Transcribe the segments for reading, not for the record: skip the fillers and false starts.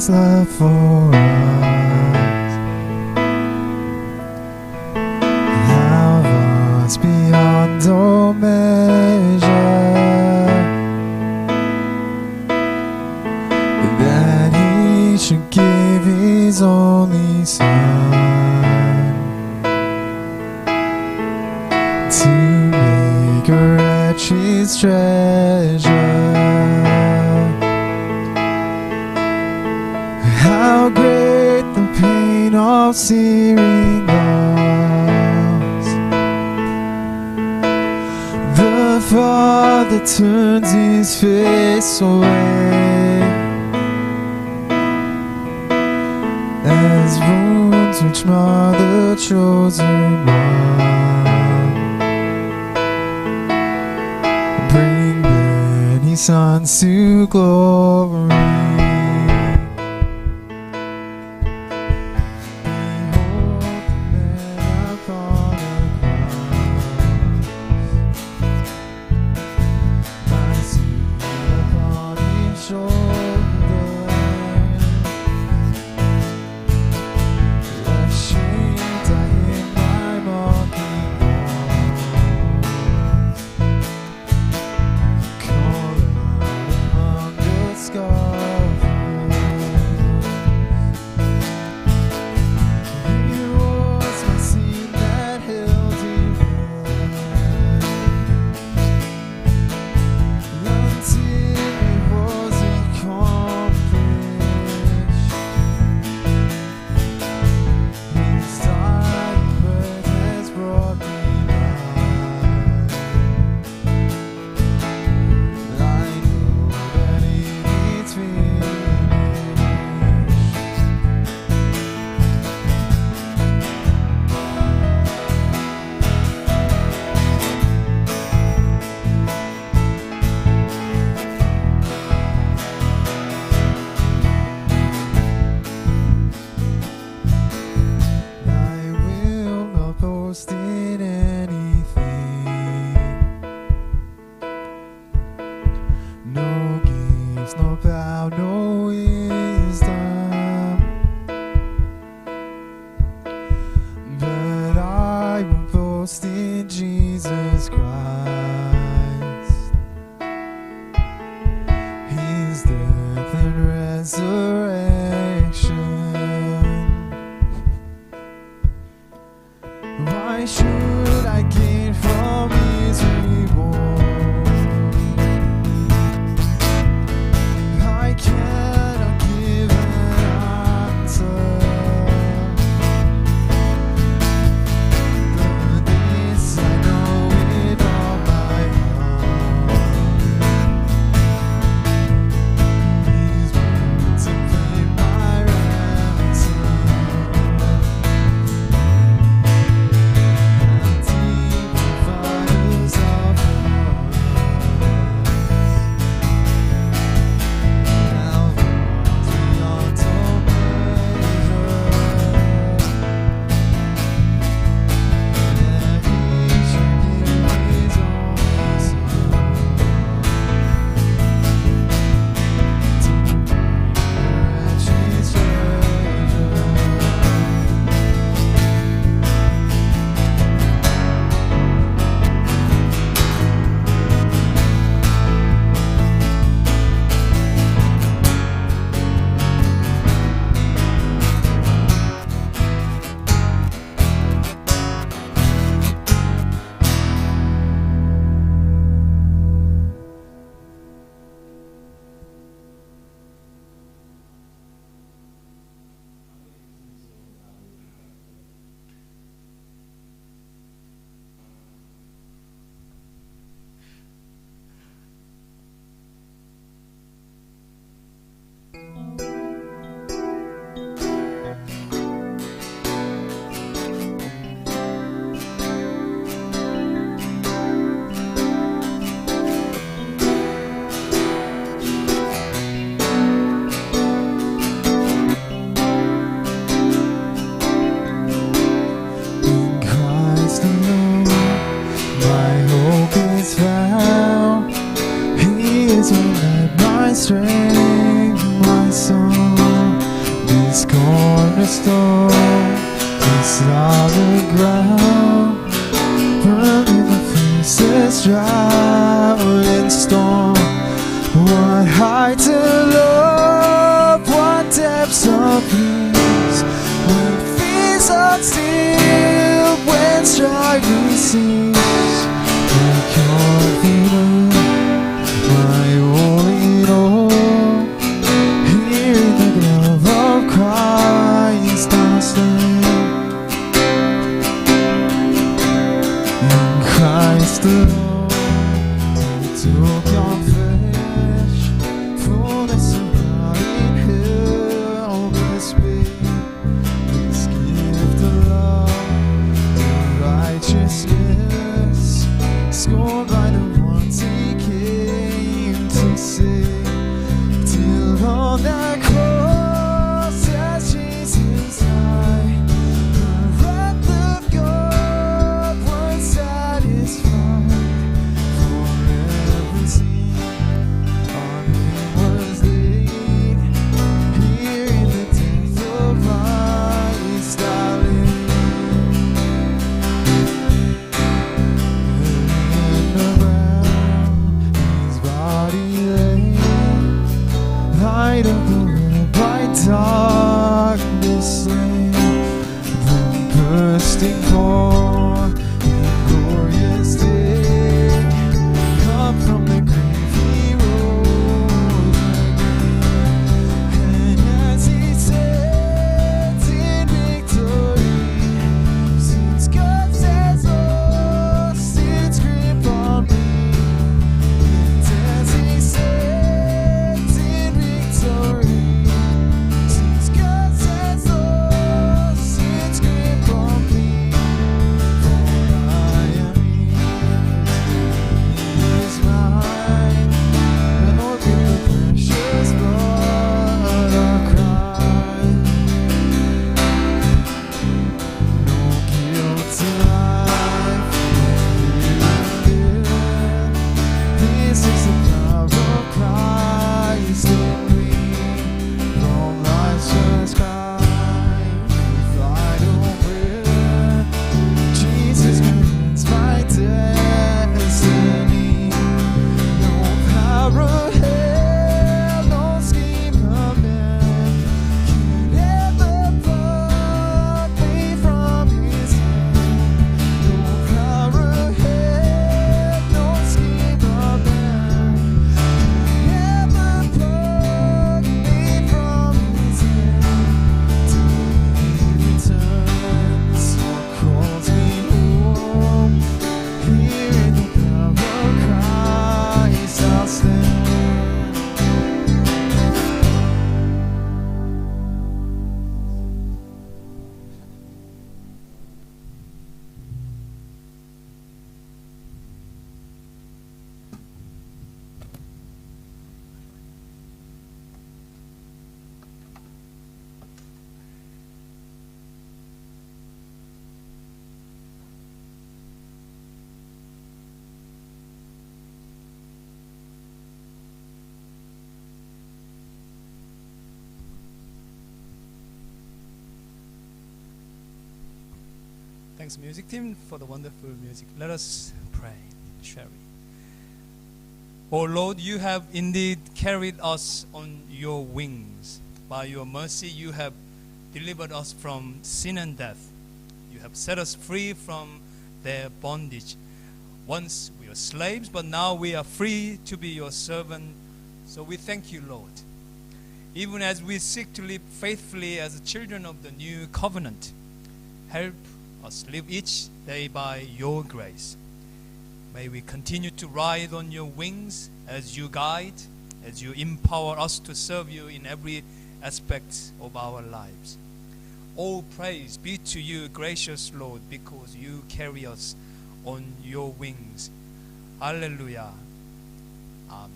His love for us. How vast beyond all measure, that He should give His only Son to make a wretch His treasure. How great the pain of searing loss! The Father turns His face away, as wounds which mar the chosen one bring many sons to glory. In anything, no gifts, no power, no wisdom, but I will boast in Jesus Christ, His death and resurrection. Why should I gain from His reward? I cannot give an answer, but this I know with all my heart: His wounds have paid my ransom. strength, my song. This cornerstone is solid ground, firm in the fiercest drought and storm. What heights of love, what depths of peace, when fears are still, when striving cease. My confidence, my all in all, here in the love of Christ I stand. In Christ alone, He took on flesh, fullness of God in helpless pain. This gift of love and righteousness, scorned by the ones He came to save. Till on that cross, as Jesus died, the wrath of God was satisfied. For every sin on Him was laid. Here in the death of Christ I live. In the ground, His body lay, light of the world by darkness slain, then bursting forth in glorious day, up from the grave He rose again. And as He sat in victory, since God says lost its grip on me, and as He sat in victory, since God says lost its grip on me, for I am His, He is mine, Lord, with the precious blood of Christ. No guilt to life, no death. This is the power of Christ in me. From life's first cry, final breath, Jesus commands my destiny. No power of hell, no scheme of man can ever pluck me from His hand. No power of hell, no scheme of man can ever pluck me from His hand. Till He returns or calls me home, here in the power of Christ I'll stand. Thanks, music team, for the wonderful music. Let us pray, shall we? Oh Lord, you have indeed carried us on your wings. By your mercy, you have delivered us from sin and death. You have set us free from their bondage. Once we were slaves, but now we are free to be your servant. So we thank you, Lord. Even as we seek to live faithfully as children of the new covenant, help us live each day by your grace. May we continue to ride on your wings as you guide, as you empower us to serve you in every aspect of our lives. All praise be to you, gracious Lord, because you carry us on your wings. Hallelujah. Amen.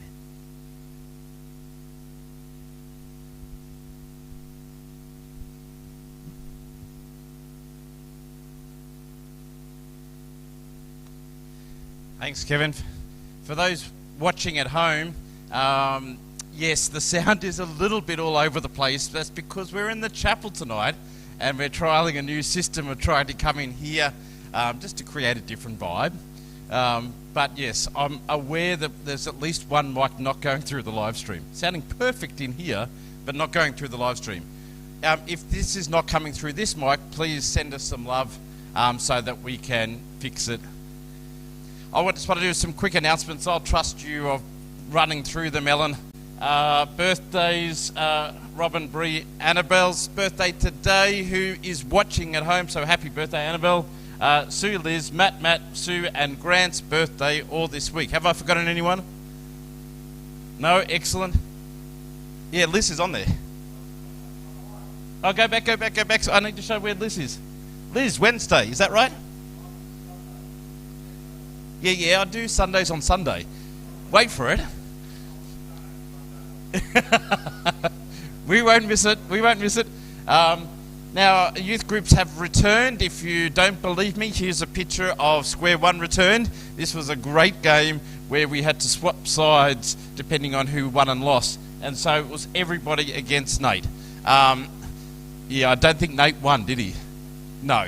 Thanks, Kevin. For those watching at home, Yes, the sound is a little bit all over the place. That's because we're in the chapel tonight and we're trialling a new system of trying to come in here just to create a different vibe. But yes, I'm aware that there's at least one mic not going through the live stream. Sounding perfect in here, but not going through the live stream. If this is not coming through this mic, please send us some love so that we can fix it. I just want to do some quick announcements. I'll trust you of running through them, Ellen. Birthdays, Robin, Bree, Annabelle's birthday today, who is watching at home, so happy birthday, Annabelle. Sue, Liz, Matt, Sue, and Grant's birthday all this week. Have I forgotten anyone? No? Excellent. Yeah, Liz is on there. Oh, go back. I need to show where Liz is. Liz, Wednesday, is that right? Yeah, I do Sundays on Sunday. Wait for it. We won't miss it. Now, youth groups have returned. If you don't believe me, here's a picture of Square One returned. This was a great game where we had to swap sides depending on who won and lost. And so it was everybody against Nate. I don't think Nate won, did he? No.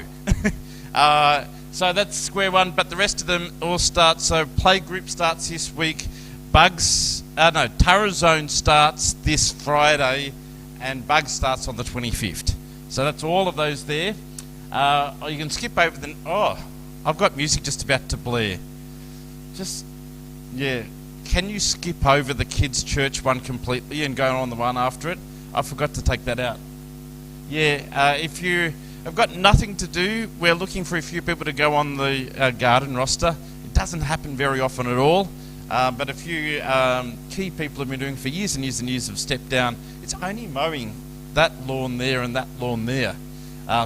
So that's Square One, but the rest of them all start. So Playgroup starts this week. Turra Zone starts this Friday, and Bugs starts on the 25th. So that's all of those there. You can skip over the... Oh, I've got music just about to blare. Can you skip over the kids' church one completely and go on the one after it? I forgot to take that out. If you have got nothing to do, we're looking for a few people to go on the garden roster. It doesn't happen very often at all. But a few key people have been doing for years and years and years have stepped down. It's only mowing that lawn there and that lawn there.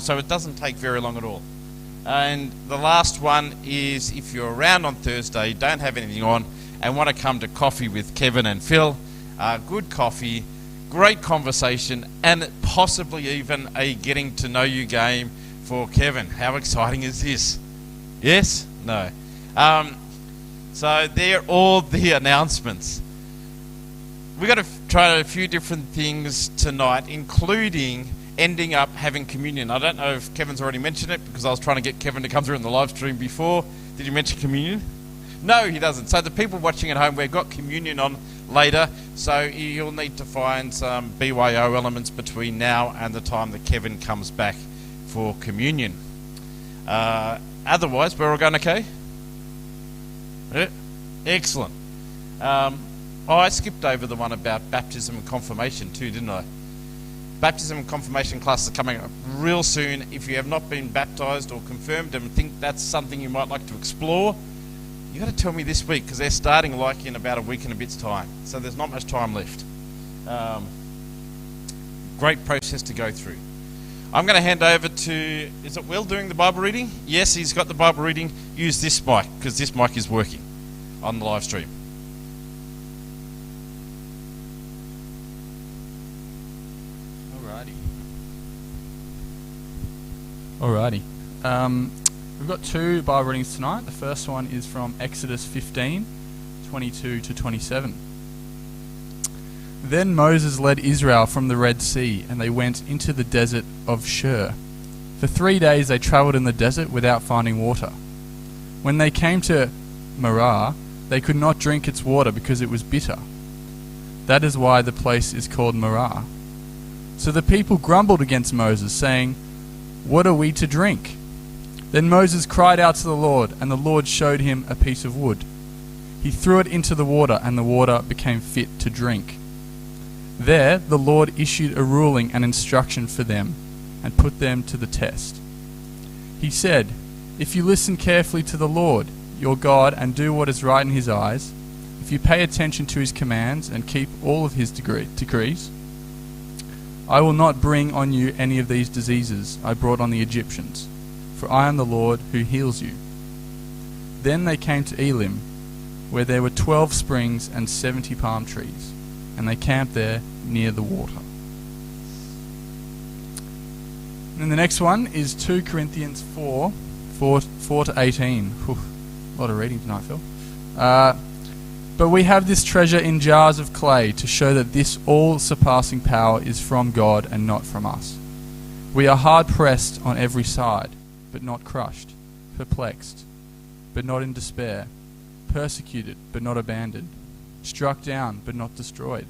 So it doesn't take very long at all. And the last one is if you're around on Thursday, don't have anything on, and want to come to coffee with Kevin and Phil, good coffee, great conversation, and possibly even a getting to know you game for Kevin. How exciting is this? Yes? No. So they're all the announcements. We've got to try a few different things tonight, including ending up having communion. I don't know if Kevin's already mentioned it, because I was trying to get Kevin to come through in the live stream before. Did he mention communion? No, he doesn't. So the people watching at home, we've got communion on later, so you'll need to find some BYO elements between now and the time that Kevin comes back for communion. Otherwise, we're all going okay? Yeah. Excellent. I skipped over the one about baptism and confirmation too, didn't I? Baptism and confirmation classes are coming up real soon. If you have not been baptised or confirmed and think that's something you might like to explore, you got to tell me this week, because they're starting in about a week and a bit's time. So there's not much time left. Great process to go through. I'm going to hand over to, is it Will doing the Bible reading? Yes, he's got the Bible reading. Use this mic, because this mic is working on the live stream. Alrighty. We've got two Bible readings tonight. The first one is from Exodus 15, 22 to 27. Then Moses led Israel from the Red Sea, and they went into the desert of Shur. For 3 days they travelled in the desert without finding water. When they came to Marah, they could not drink its water because it was bitter. That is why the place is called Marah. So the people grumbled against Moses, saying, "What are we to drink?" Then Moses cried out to the Lord, and the Lord showed him a piece of wood. He threw it into the water, and the water became fit to drink. There the Lord issued a ruling and instruction for them, and put them to the test. He said, "If you listen carefully to the Lord, your God, and do what is right in his eyes, if you pay attention to his commands and keep all of his decrees, I will not bring on you any of these diseases I brought on the Egyptians, for I am the Lord who heals you." Then they came to Elim, where there were 12 springs and 70 palm trees, and they camped there near the water. And then the next one is 2 Corinthians 4 to 18. Whew, a lot of reading tonight, Phil. But we have this treasure in jars of clay to show that this all-surpassing power is from God and not from us. We are hard-pressed on every side, but not crushed, perplexed, but not in despair, persecuted, but not abandoned, struck down, but not destroyed.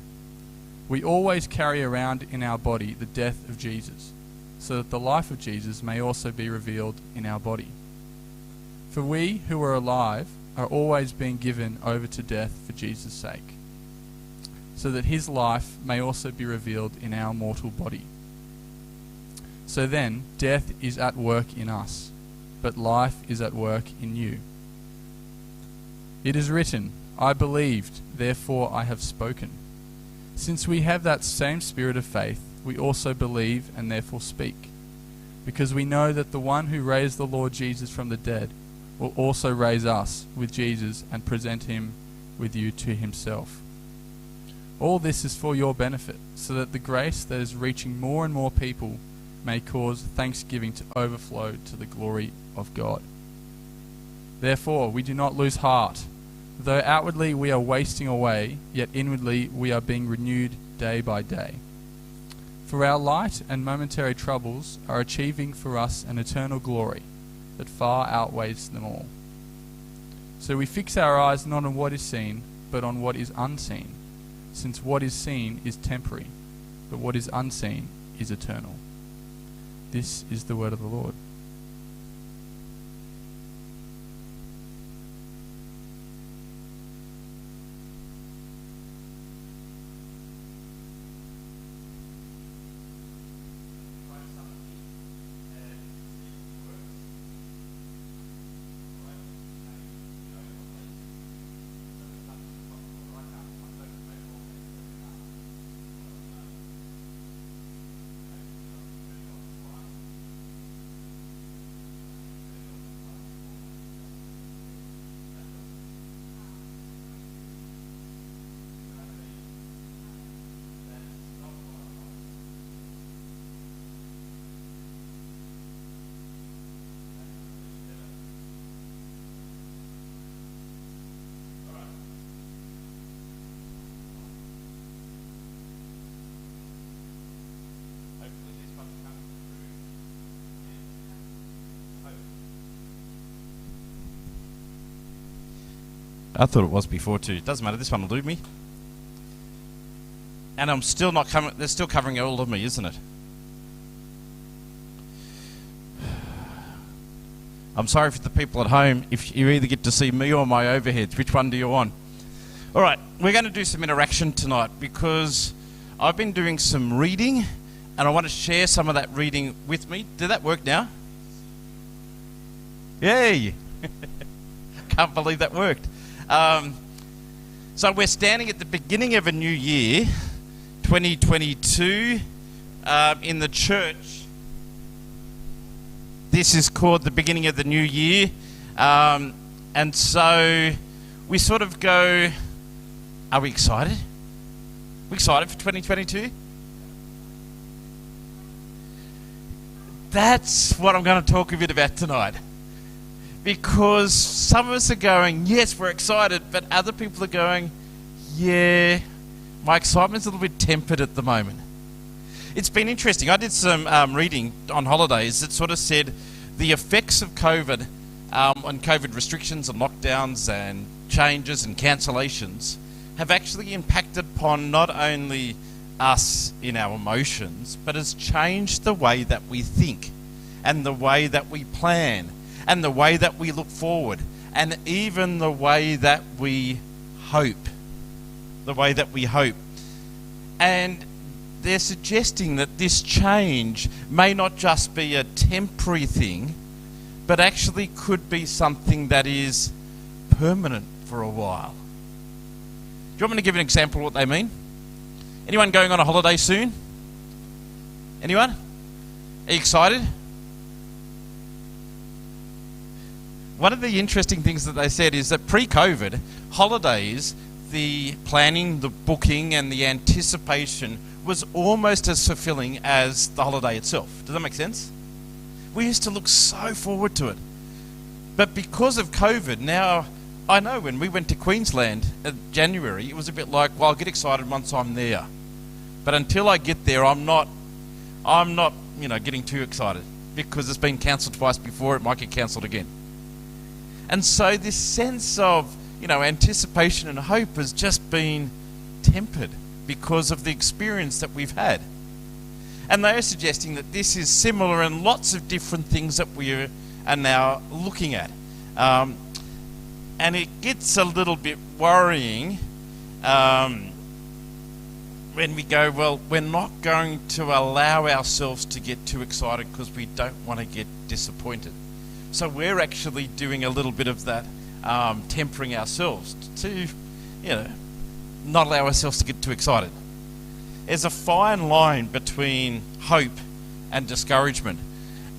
We always carry around in our body the death of Jesus, so that the life of Jesus may also be revealed in our body. For we who are alive are always being given over to death for Jesus' sake, so that his life may also be revealed in our mortal body. So then, death is at work in us, but life is at work in you. It is written, I believed, therefore I have spoken. Since we have that same spirit of faith, we also believe and therefore speak, because we know that the one who raised the Lord Jesus from the dead will also raise us with Jesus and present him with you to himself. All this is for your benefit, so that the grace that is reaching more and more people may cause thanksgiving to overflow to the glory of God. Therefore, we do not lose heart. Though outwardly we are wasting away, yet inwardly we are being renewed day by day. For our light and momentary troubles are achieving for us an eternal glory that far outweighs them all. So we fix our eyes not on what is seen, but on what is unseen, since what is seen is temporary, but what is unseen is eternal. This is the word of the Lord. I thought it was before too. It doesn't matter. This one will do me. And I'm still not coming. They're still covering all of me, isn't it? I'm sorry for the people at home. If you either get to see me or my overheads, which one do you want? All right, we're going to do some interaction tonight because I've been doing some reading, and I want to share some of that reading with me. Did that work now? Yay! Can't believe that worked. So we're standing at the beginning of a new year, 2022, in the church. This is called the beginning of the new year. And so we sort of go, are we excited? We excited for 2022? That's what I'm going to talk a bit about tonight. Because some of us are going, yes, we're excited, but other people are going, yeah, my excitement's a little bit tempered at the moment. It's been interesting. I did some reading on holidays that sort of said the effects of COVID and COVID restrictions and lockdowns and changes and cancellations have actually impacted upon not only us in our emotions, but has changed the way that we think and the way that we plan and the way that we look forward, and even the way that we hope. The way that we hope. And they're suggesting that this change may not just be a temporary thing, but actually could be something that is permanent for a while. Do you want me to give an example of what they mean? Anyone going on a holiday soon? Anyone? Are you excited? One of the interesting things that they said is that pre-COVID, holidays, the planning, the booking and the anticipation was almost as fulfilling as the holiday itself. Does that make sense? We used to look so forward to it. But because of COVID, now I know when we went to Queensland in January, it was a bit like, well, I'll get excited once I'm there. But until I get there, I'm not, getting too excited because it's been cancelled twice before, it might get cancelled again. And so this sense of, anticipation and hope has just been tempered because of the experience that we've had. And they are suggesting that this is similar in lots of different things that we are now looking at. And it gets a little bit worrying when we go, well, we're not going to allow ourselves to get too excited because we don't want to get disappointed. So we're actually doing a little bit of that, tempering ourselves to, not allow ourselves to get too excited. There's a fine line between hope and discouragement.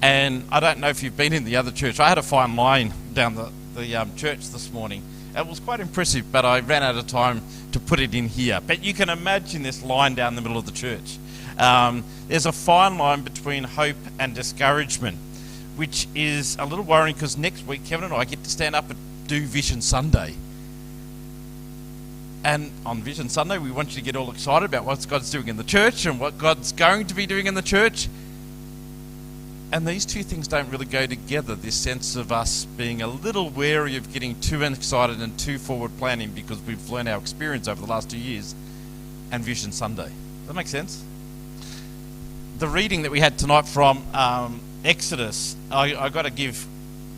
And I don't know if you've been in the other church. I had a fine line down the church this morning. It was quite impressive, but I ran out of time to put it in here. But you can imagine this line down the middle of the church. There's a fine line between hope and discouragement, which is a little worrying because next week Kevin and I get to stand up and do Vision Sunday. And on Vision Sunday, we want you to get all excited about what God's doing in the church and what God's going to be doing in the church. And these two things don't really go together, this sense of us being a little wary of getting too excited and too forward planning because we've learned our experience over the last 2 years, and Vision Sunday. Does that make sense? The reading that we had tonight from Exodus, I got to give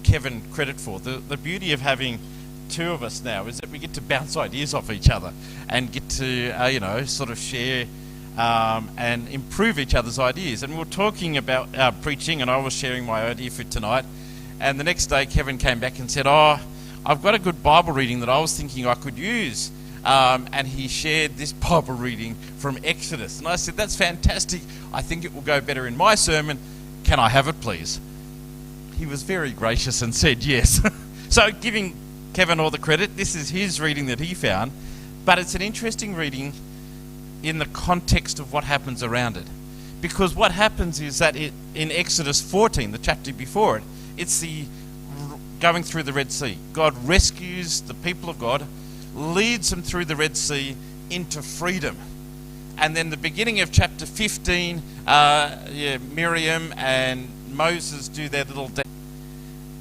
Kevin credit for. The beauty of having two of us now is that we get to bounce ideas off each other and get to, sort of share and improve each other's ideas. And we were talking about preaching, and I was sharing my idea for tonight. And the next day, Kevin came back and said, I've got a good Bible reading that I was thinking I could use. And he shared this Bible reading from Exodus. And I said, that's fantastic. I think it will go better in my sermon. Can I have it, please? He was very gracious and said yes. So giving Kevin all the credit, this is his reading that he found. But it's an interesting reading in the context of what happens around it. Because what happens is that in Exodus 14, the chapter before it, it's the going through the Red Sea. God rescues the people of God, leads them through the Red Sea into freedom. And then the beginning of chapter 15, Miriam and Moses do their little dance.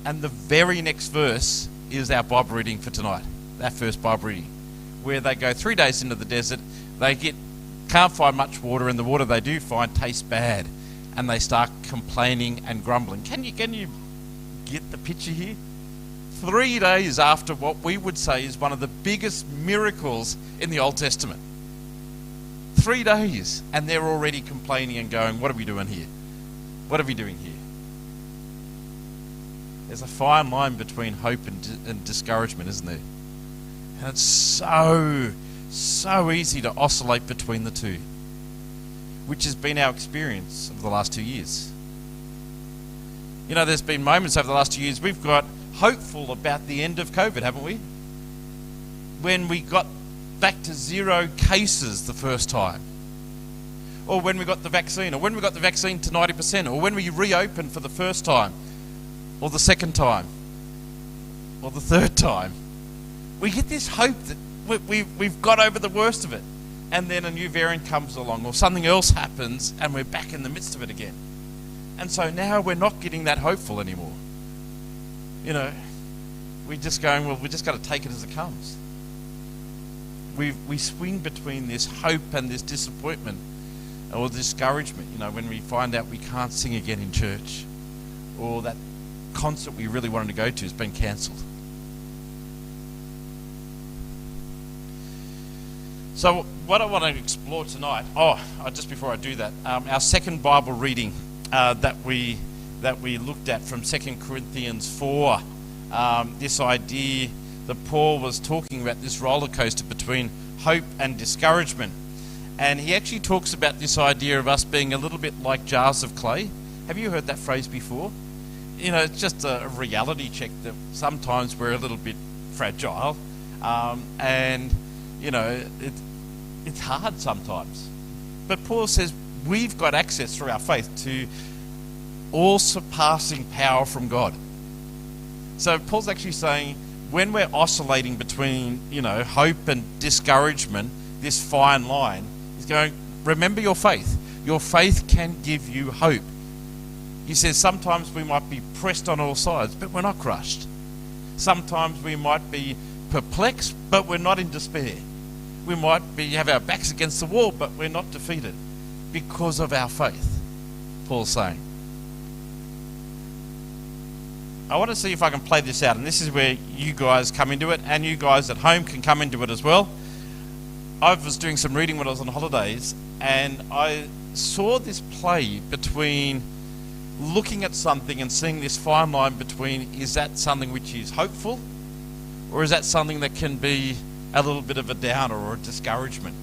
And the very next verse is our Bible reading for tonight, that first Bible reading, where they go 3 days into the desert, they can't find much water, and the water they do find tastes bad, and they start complaining and grumbling. Can you get the picture here? 3 days after what we would say is one of the biggest miracles in the Old Testament. 3 days, and they're already complaining and going, what are we doing here? What are we doing here? There's a fine line between hope and discouragement, isn't there? And it's so easy to oscillate between the two, which has been our experience over the last 2 years. There's been moments over the last 2 years we've got hopeful about the end of COVID, haven't we? When we got back to 0 cases the first time, or when we got the vaccine, or when we got the vaccine to 90%, or when we reopened for the first time, or the second time, or the third time. We get this hope that we've got over the worst of it, and then a new variant comes along or something else happens and we're back in the midst of it again. And so now we're not getting that hopeful anymore. We're just going, well, we just got to take it as it comes. We swing between this hope and this disappointment or discouragement, when we find out we can't sing again in church, or that concert we really wanted to go to has been cancelled. So what I want to explore tonight, just before I do that, our second Bible reading that we looked at from 2 Corinthians 4, this idea that Paul was talking about, this roller coaster between hope and discouragement. And he actually talks about this idea of us being a little bit like jars of clay. Have you heard that phrase before? It's just a reality check that sometimes we're a little bit fragile, and it's hard sometimes. But Paul says we've got access through our faith to all surpassing power from God. So Paul's actually saying when we're oscillating between, hope and discouragement, this fine line is going, remember your faith. Your faith can give you hope. He says sometimes we might be pressed on all sides, but we're not crushed. Sometimes we might be perplexed, but we're not in despair. We might have our backs against the wall, but we're not defeated because of our faith, Paul's saying. I want to see if I can play this out, and this is where you guys come into it, and you guys at home can come into it as well. I was doing some reading when I was on holidays, and I saw this play between looking at something and seeing this fine line between, is that something which is hopeful, or is that something that can be a little bit of a downer or a discouragement?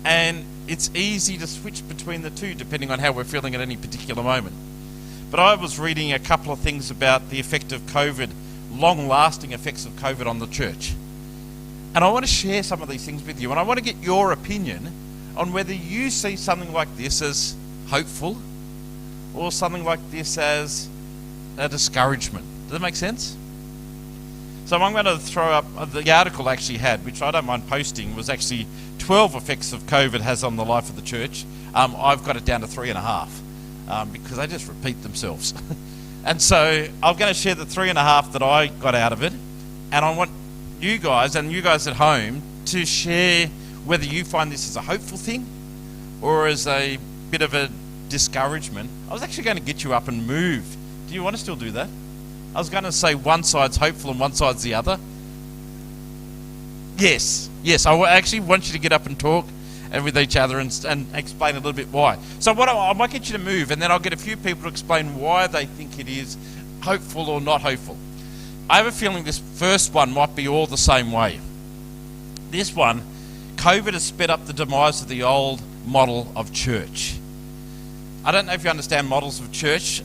And it's easy to switch between the two depending on how we're feeling at any particular moment. But I was reading a couple of things about the effect of COVID, long-lasting effects of COVID on the church. And I want to share some of these things with you, and I want to get your opinion on whether you see something like this as hopeful or something like this as a discouragement. Does that make sense? So I'm going to throw up, the article I actually had, which I don't mind posting, was actually 12 effects of COVID has on the life of the church. I've got it down to 3.5 because they just repeat themselves. And so I'm going to share the 3.5 that I got out of it, and I want you guys and you guys at home to share whether you find this as a hopeful thing or as a bit of a discouragement. I was actually going to get you up and move. Do you want to still do that? I was going to say one side's hopeful and one side's the other. Yes, I actually want you to get up and talk and with each other and explain a little bit why. So I might get you to move, and then I'll get a few people to explain why they think it is hopeful or not hopeful. I have a feeling this first one might be all the same way. This one, COVID has sped up the demise of the old model of church. I don't know if you understand models of church.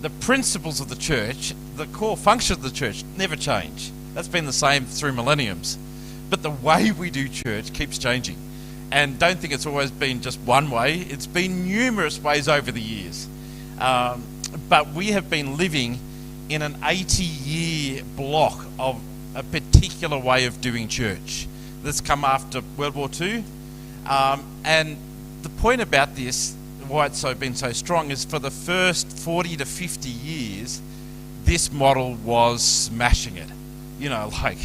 The principles of the church, the core function of the church never change. That's been the same through millenniums. But the way we do church keeps changing. And don't think it's always been just one way. It's been numerous ways over the years. But we have been living in an 80-year block of a particular way of doing church that's come after World War II. And the point about this, why it's been so strong, is for the first 40 to 50 years, this model was smashing it. Like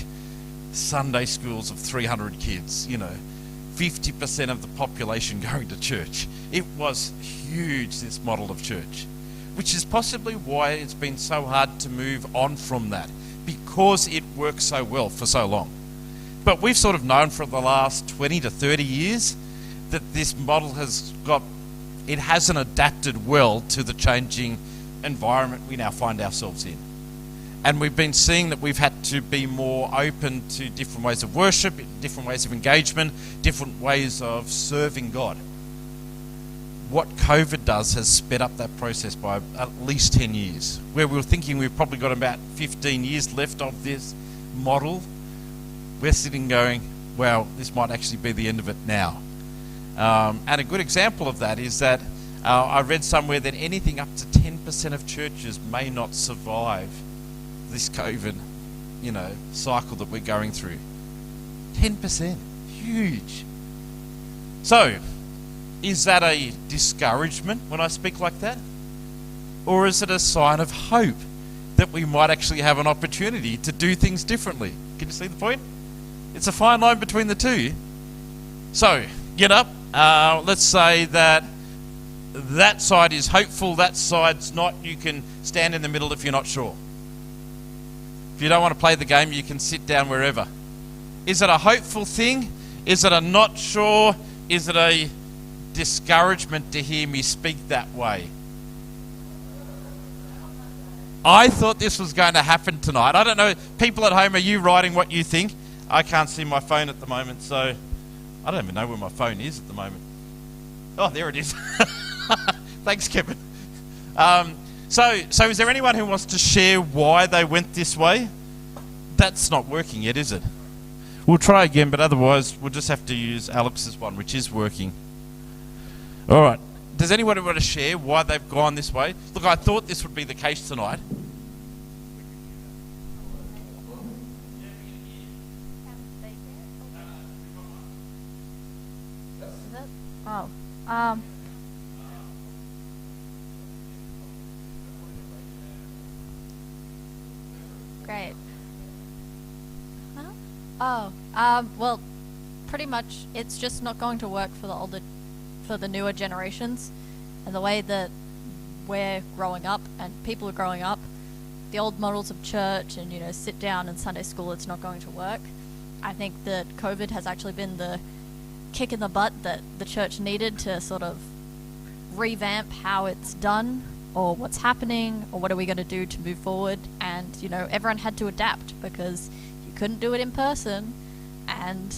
Sunday schools of 300 kids, 50% of the population going to church. It was huge, this model of church, which is possibly why it's been so hard to move on from that, because it worked so well for so long. But we've sort of known for the last 20 to 30 years that this model hasn't adapted well to the changing environment we now find ourselves in. And we've been seeing that we've had to be more open to different ways of worship, different ways of engagement, different ways of serving God. What COVID does has sped up that process by at least 10 years. Where we were thinking we've probably got about 15 years left of this model, we're sitting going, well, this might actually be the end of it now. And a good example of that is that I read somewhere that anything up to 10% of churches may not survive this COVID, cycle that we're going through. 10%, huge. So, is that a discouragement when I speak like that? Or is it a sign of hope that we might actually have an opportunity to do things differently? Can you see the point? It's a fine line between the two. So, get up. Let's say that side is hopeful, that side's not. You can stand in the middle if you're not sure. If you don't want to play the game, you can sit down wherever. Is it a hopeful thing? Is it a not sure? Is it a discouragement to hear me speak that way? I thought this was going to happen tonight. I don't know, people at home, are you writing what you think? I can't see my phone at the moment, so I don't even know where my phone is at the moment. Oh, there it is. Thanks, Kevin. So is there anyone who wants to share why they went this way? That's not working yet, is it? We'll try again, but otherwise we'll just have to use Alex's one, which is working. All right. Does anyone want to share why they've gone this way? Look, I thought this would be the case tonight. Is it? Oh. Um. Great. Huh? Oh. Well, pretty much, it's just not going to work for the newer generations, and the way that we're growing up and people are growing up. The old models of church and sit down in Sunday school, it's not going to work. I think that COVID has actually been the kick in the butt that the church needed to sort of revamp how it's done, or what's happening, or what are we going to do to move forward. And everyone had to adapt because you couldn't do it in person, and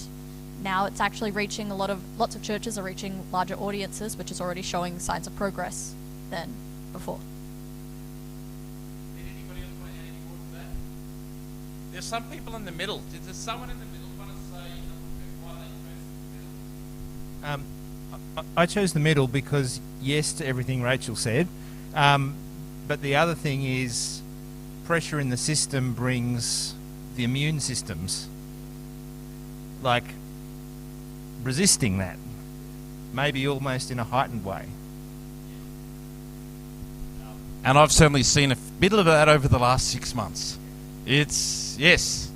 now it's actually reaching lots of churches are reaching larger audiences, which is already showing signs of progress than before. There's some people in the middle. Is there someone in the middle who want to say why they chose the middle? I chose the middle because yes to everything Rachel said, but the other thing is pressure in the system brings the immune systems, like resisting that, maybe almost in a heightened way. And I've certainly seen a bit of that over the last 6 months. Yes.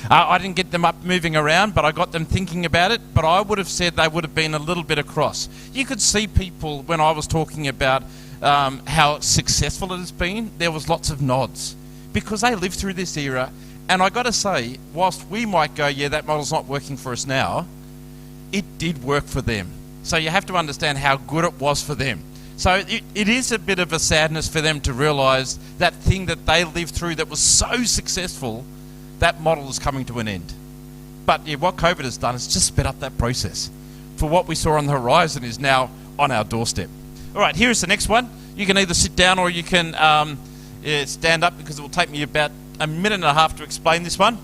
I didn't get them up moving around, but I got them thinking about it. But I would have said they would have been a little bit across. You could see people, when I was talking about how successful it has been, there was lots of nods. Because they lived through this era. And I got to say, whilst we might go, yeah, that model's not working for us now, it did work for them. So you have to understand how good it was for them. So it is a bit of a sadness for them to realise that thing that they lived through that was so successful, that model is coming to an end. But yeah, what COVID has done is just sped up that process. For what we saw on the horizon is now on our doorstep. All right, here is the next one. You can either sit down or you can stand up, because it will take me about a minute and a half to explain this one.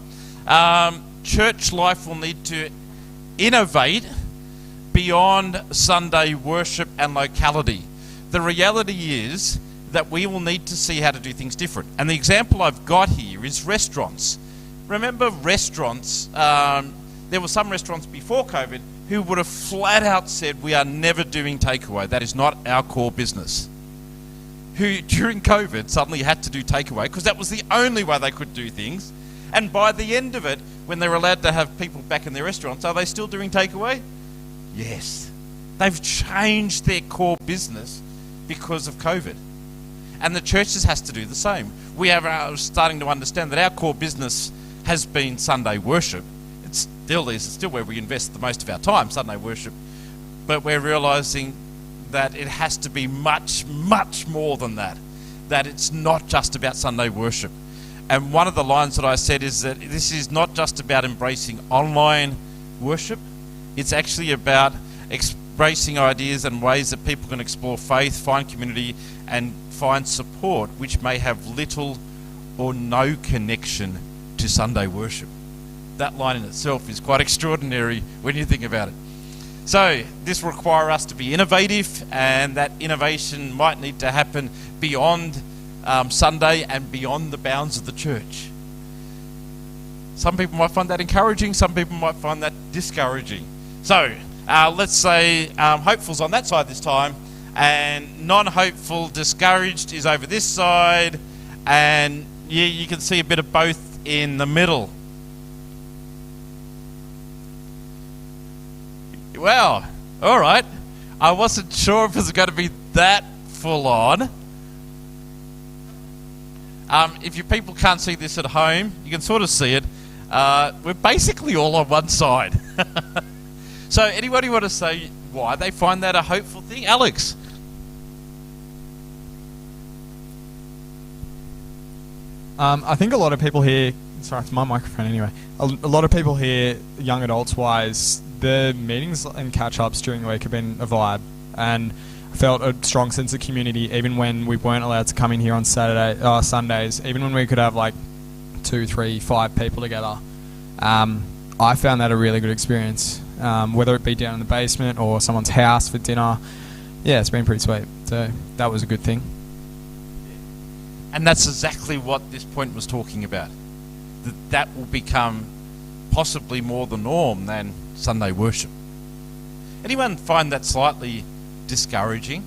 Church life will need to innovate beyond Sunday worship and locality. The reality is that we will need to see how to do things different. And the example I've got here is restaurants. Remember restaurants, there were some restaurants before COVID who would have flat out said, we are never doing takeaway. That is not our core business. Who during COVID suddenly had to do takeaway because that was the only way they could do things. And by the end of it, when they were allowed to have people back in their restaurants, are they still doing takeaway? Yes. They've changed their core business because of COVID. And the churches has to do the same. We are starting to understand that our core business has been Sunday worship. It still is. It's still where we invest the most of our time, Sunday worship. But we're realising that it has to be much, much more than that. That it's not just about Sunday worship. And one of the lines that I said is that this is not just about embracing online worship. It's actually about embracing ideas and ways that people can explore faith, find community, and find support which may have little or no connection to Sunday worship. That line in itself is quite extraordinary when you think about it. So this will require us to be innovative, and that innovation might need to happen beyond Sunday and beyond the bounds of the church. Some people might find that encouraging, some people might find that discouraging. So let's say hopeful's on that side this time, and non-hopeful, discouraged is over this side, and yeah, you can see a bit of both in the middle. Well, all right. I wasn't sure if it was going to be that full on. If you people can't see this at home, you can sort of see it. We're basically all on one side. So anybody want to say why they find that a hopeful thing? Alex? I think a lot of people here, sorry, it's my microphone anyway, a lot of people here, young adults wise, the meetings and catch-ups during the week have been a vibe, and I felt a strong sense of community even when we weren't allowed to come in here on Sundays, even when we could have like 2, 3, 5 people together. I found that a really good experience, whether it be down in the basement or someone's house for dinner. Yeah, it's been pretty sweet, so that was a good thing. And that's exactly what this point was talking about. That will become possibly more the norm than Sunday worship. Anyone find that slightly discouraging?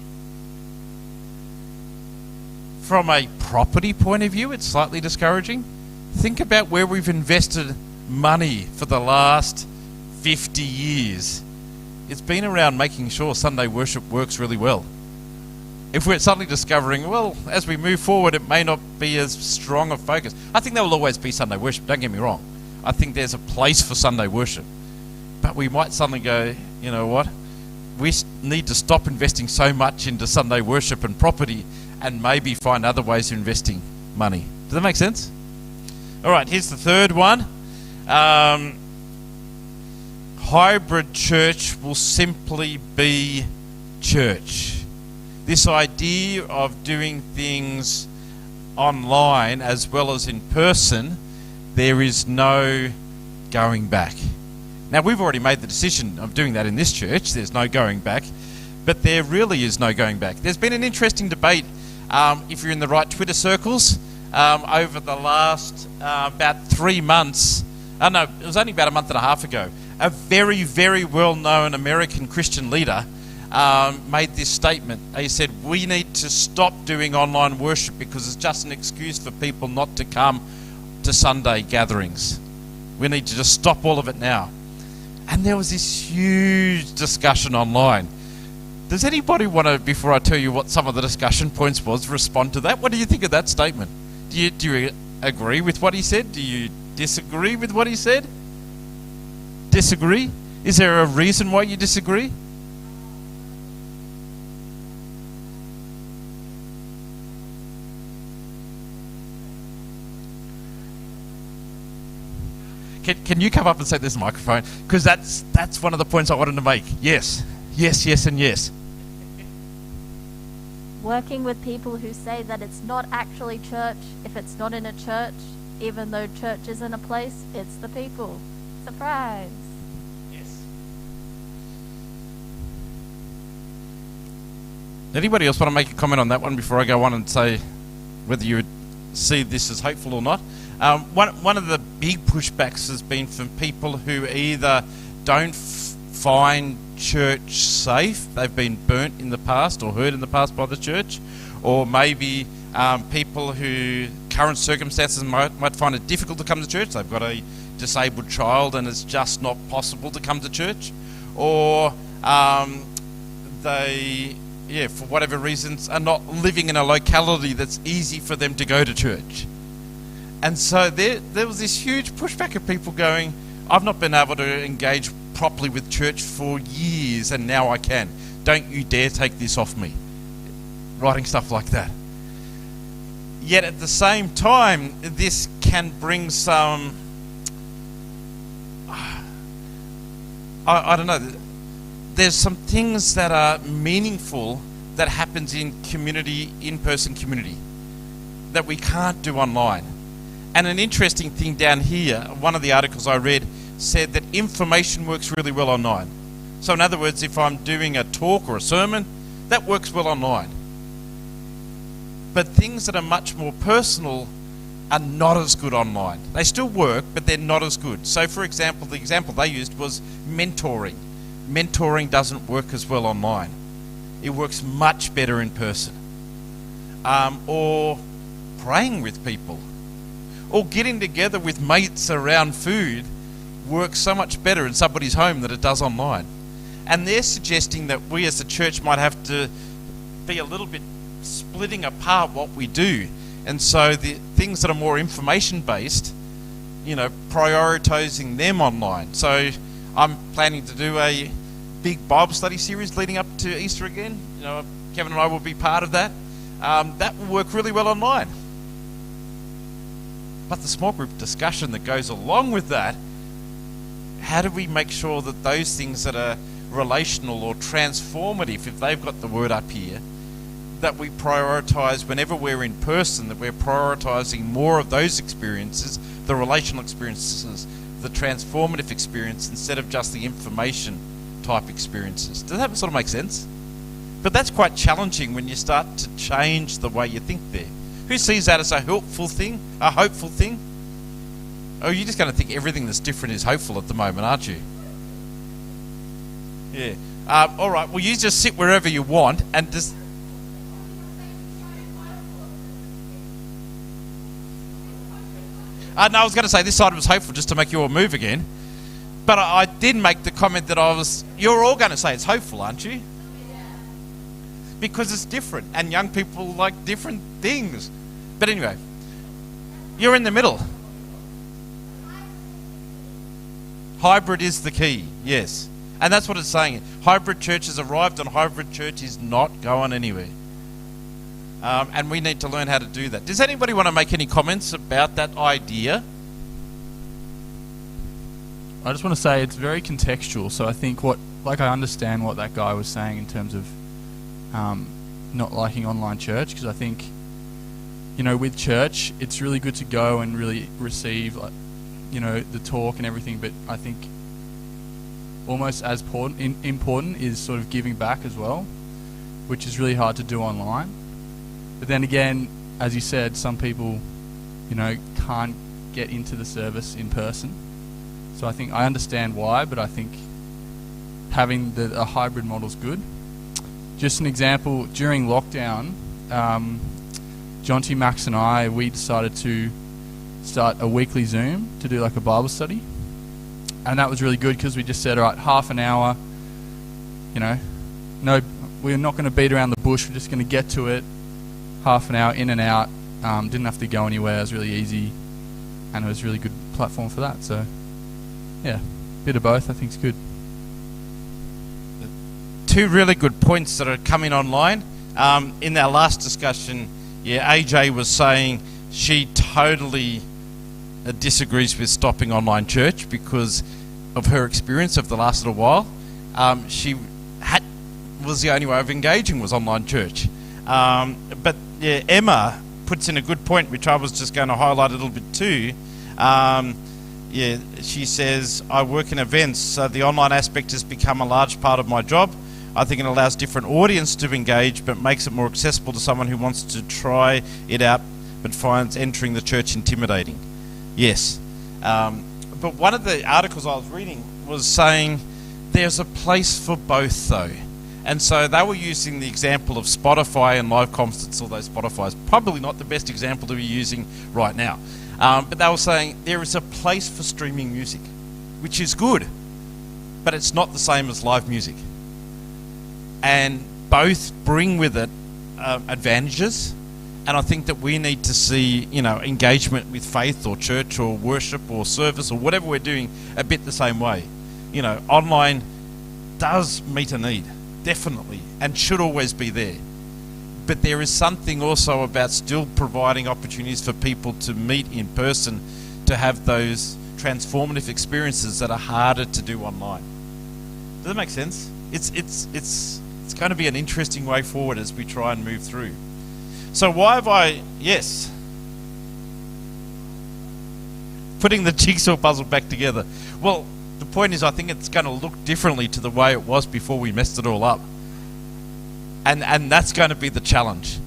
From a property point of view, it's slightly discouraging. Think about where we've invested money for the last 50 years. It's been around making sure Sunday worship works really well. If we're suddenly discovering, well, as we move forward, it may not be as strong a focus. I think there will always be Sunday worship, don't get me wrong. I think there's a place for Sunday worship. But we might suddenly go, you know what? We need to stop investing so much into Sunday worship and property and maybe find other ways of investing money. Does that make sense? All right, here's the third one. Hybrid church will simply be church. This idea of doing things online as well as in person, there is no going back. Now, we've already made the decision of doing that in this church. There's no going back. But there really is no going back. There's been an interesting debate, if you're in the right Twitter circles, over the last about 3 months. No, it was only about a month and a half ago. A very, very well-known American Christian leader made this statement. He said, we need to stop doing online worship because it's just an excuse for people not to come to Sunday gatherings. We need to just stop all of it now. And there was this huge discussion online. Does anybody want to, before I tell you what some of the discussion points was, respond to that? What do you think of that statement? Do you agree with what he said? Do you disagree with what he said? Disagree? Is there a reason why you disagree? Can you come up and say this microphone? Because that's one of the points I wanted to make. Yes, yes, yes, and yes. Working with people who say that it's not actually church if it's not in a church, even though church isn't a place, it's the people. Surprise. Yes. Anybody else want to make a comment on that one before I go on and say whether you would see this as hopeful or not? One of the big pushbacks has been from people who either don't find church safe, they've been burnt in the past or hurt in the past by the church, or maybe people who current circumstances might find it difficult to come to church. They've got a disabled child and it's just not possible to come to church, or they, for whatever reasons, are not living in a locality that's easy for them to go to church. And so there was this huge pushback of people going, I've not been able to engage properly with church for years and now I can. Don't you dare take this off me. Writing stuff like that. Yet at the same time, this can bring some, I don't know, there's some things that are meaningful that happens in community, in-person community, that we can't do online. And an interesting thing down here, one of the articles I read said that information works really well online. So in other words, if I'm doing a talk or a sermon, that works well online. But things that are much more personal are not as good online. They still work, but they're not as good. So for example, the example they used was mentoring. Mentoring doesn't work as well online. It works much better in person. Or praying with people. Or getting together with mates around food works so much better in somebody's home than it does online. And they're suggesting that we as a church might have to be a little bit splitting apart what we do. And so the things that are more information based, prioritizing them online. So I'm planning to do a big Bible study series leading up to Easter again. Kevin and I will be part of that. That will work really well online. But the small group discussion that goes along with that, how do we make sure that those things that are relational or transformative, if they've got the word up here, that we prioritise whenever we're in person, that we're prioritising more of those experiences, the relational experiences, the transformative experience, instead of just the information type experiences. Does that sort of make sense? But that's quite challenging when you start to change the way you think there. Who sees that as a hopeful thing? A hopeful thing? Oh, you're just going to think everything that's different is hopeful at the moment, aren't you? Yeah. All right, well, you just sit wherever you want and just... no, I was going to say this side was hopeful just to make you all move again. But I did make the comment that you're all going to say it's hopeful, aren't you? Because it's different and young people like different things. But anyway, you're in the middle. Hybrid is the key, yes. And that's what it's saying. Hybrid church has arrived and hybrid church is not going anywhere. And we need to learn how to do that. Does anybody want to make any comments about that idea? I just want to say it's very contextual. So I think I understand what that guy was saying in terms of not liking online church, because I think, with church, it's really good to go and really receive, the talk and everything. But I think almost as important is sort of giving back as well, which is really hard to do online. But then again, as you said, some people, can't get into the service in person. So I think I understand why, but I think having a hybrid model is good. Just an example, during lockdown, John T. Max and we decided to start a weekly Zoom to do like a Bible study. And that was really good because we just said, all right, half an hour, no, we're not going to beat around the bush, we're just going to get to it. Half an hour in and out, didn't have to go anywhere, it was really easy, and it was a really good platform for that. So yeah, bit of both I think is good. Two really good points that are coming online. In our last discussion, AJ was saying she totally disagrees with stopping online church because of her experience of the last little while. She was the only way of engaging was online church. But Emma puts in a good point, which I was just going to highlight a little bit too. She says, I work in events, so the online aspect has become a large part of my job. I think it allows different audience to engage, but makes it more accessible to someone who wants to try it out, but finds entering the church intimidating. Yes. But one of the articles I was reading was saying there's a place for both though. And so they were using the example of Spotify and live concerts, although Spotify is probably not the best example to be using right now. But they were saying there is a place for streaming music, which is good, but it's not the same as live music. And both bring with it advantages, and I think that we need to see, engagement with faith or church or worship or service or whatever we're doing a bit the same way. Online does meet a need, definitely, and should always be there. But there is something also about still providing opportunities for people to meet in person, to have those transformative experiences that are harder to do online. Does that make sense? It's going to be an interesting way forward as we try and move through. So why have putting the jigsaw puzzle back together. Well, the point is I think it's going to look differently to the way it was before we messed it all up. And that's going to be the challenge.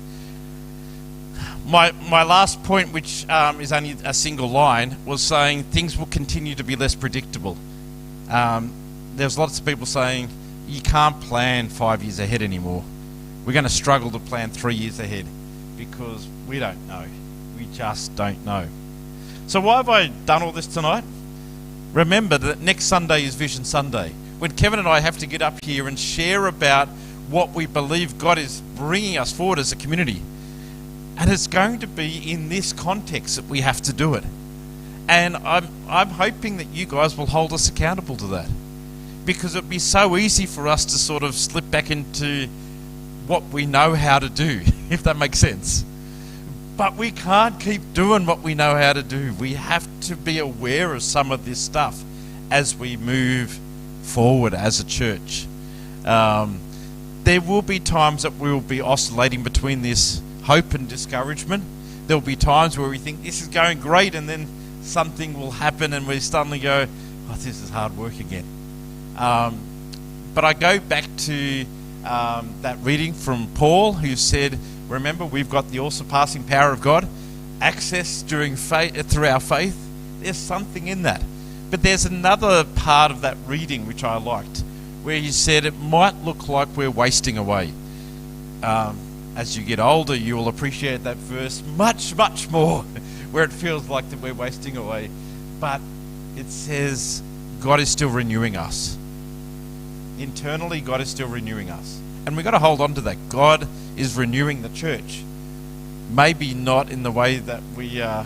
My last point, which is only a single line, was saying things will continue to be less predictable. There's lots of people saying you can't plan 5 years ahead anymore. We're going to struggle to plan 3 years ahead because we don't know. We just don't know. So why have I done all this tonight? Remember that next Sunday is Vision Sunday, when Kevin and I have to get up here and share about what we believe God is bringing us forward as a community. And it's going to be in this context that we have to do it. And I'm hoping that you guys will hold us accountable to that, because it'd be so easy for us to sort of slip back into what we know how to do, if that makes sense. But we can't keep doing what we know how to do. We have to be aware of some of this stuff as we move forward as a church. There will be times that we will be oscillating between this hope and discouragement. There will be times where we think this is going great, and then something will happen and we suddenly go, oh, this is hard work again. But I go back to that reading from Paul, who said, remember, we've got the all-surpassing power of God, access through our faith. There's something in that. But there's another part of that reading which I liked, where he said it might look like we're wasting away. As you get older, you will appreciate that verse much, much more, where it feels like that we're wasting away. But it says God is still renewing us. Internally, God is still renewing us. And we've got to hold on to that. God is renewing the church. Maybe not in the way that we are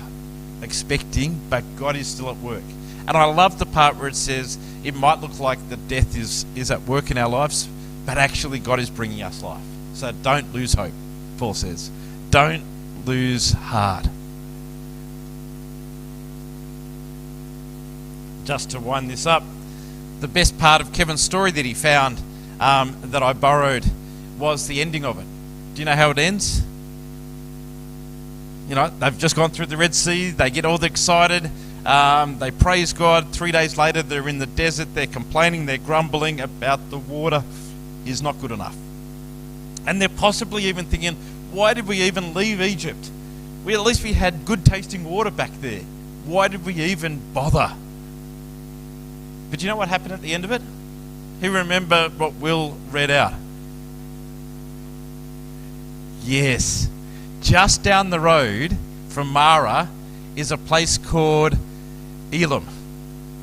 expecting, but God is still at work. And I love the part where it says it might look like the death is at work in our lives, but actually God is bringing us life. So don't lose hope, Paul says. Don't lose heart. Just to wind this up, the best part of Kevin's story that he found that I borrowed was the ending of it. Do you know how it ends? You know, they've just gone through the Red Sea, they get all excited, they praise God. 3 days later, they're in the desert, they're complaining, they're grumbling about the water is not good enough. And they're possibly even thinking, why did we even leave Egypt? At least we had good tasting water back there. Why did we even bother? But you know what happened at the end of it? Who remember what Will read out? Yes. Just down the road from Marah is a place called Elim.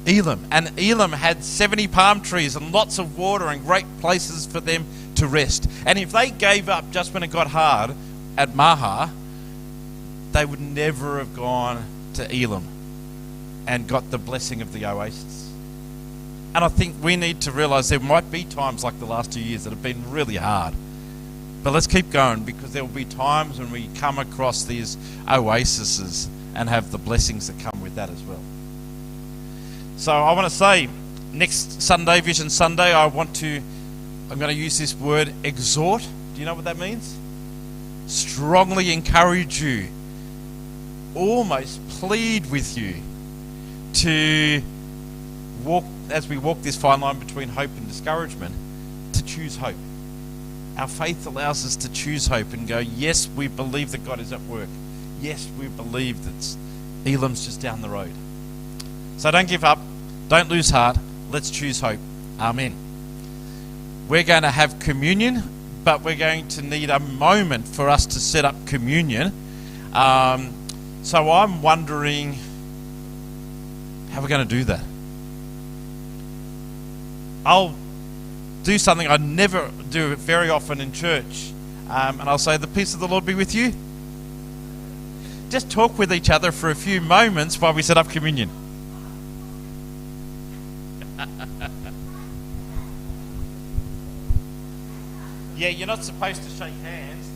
And Elim had 70 palm trees and lots of water and great places for them to rest. And if they gave up just when it got hard at Marah, they would never have gone to Elim and got the blessing of the oasis. And I think we need to realise there might be times like the last 2 years that have been really hard. But let's keep going, because there will be times when we come across these oases and have the blessings that come with that as well. So I want to say, next Sunday, Vision Sunday, I'm going to use this word exhort. Do you know what that means? Strongly encourage you, almost plead with you to walk, as we walk this fine line between hope and discouragement, to choose hope. Our faith allows us to choose hope and go, yes, we believe that God is at work. Yes, we believe that Elim's just down the road. So don't give up. Don't lose heart. Let's choose hope. Amen. We're going to have communion, but we're going to need a moment for us to set up communion. So I'm wondering how we're going to do that. I'll do something I never do very often in church, and I'll say, the peace of the Lord be with you. Just talk with each other for a few moments while we set up communion. Yeah, you're not supposed to shake hands.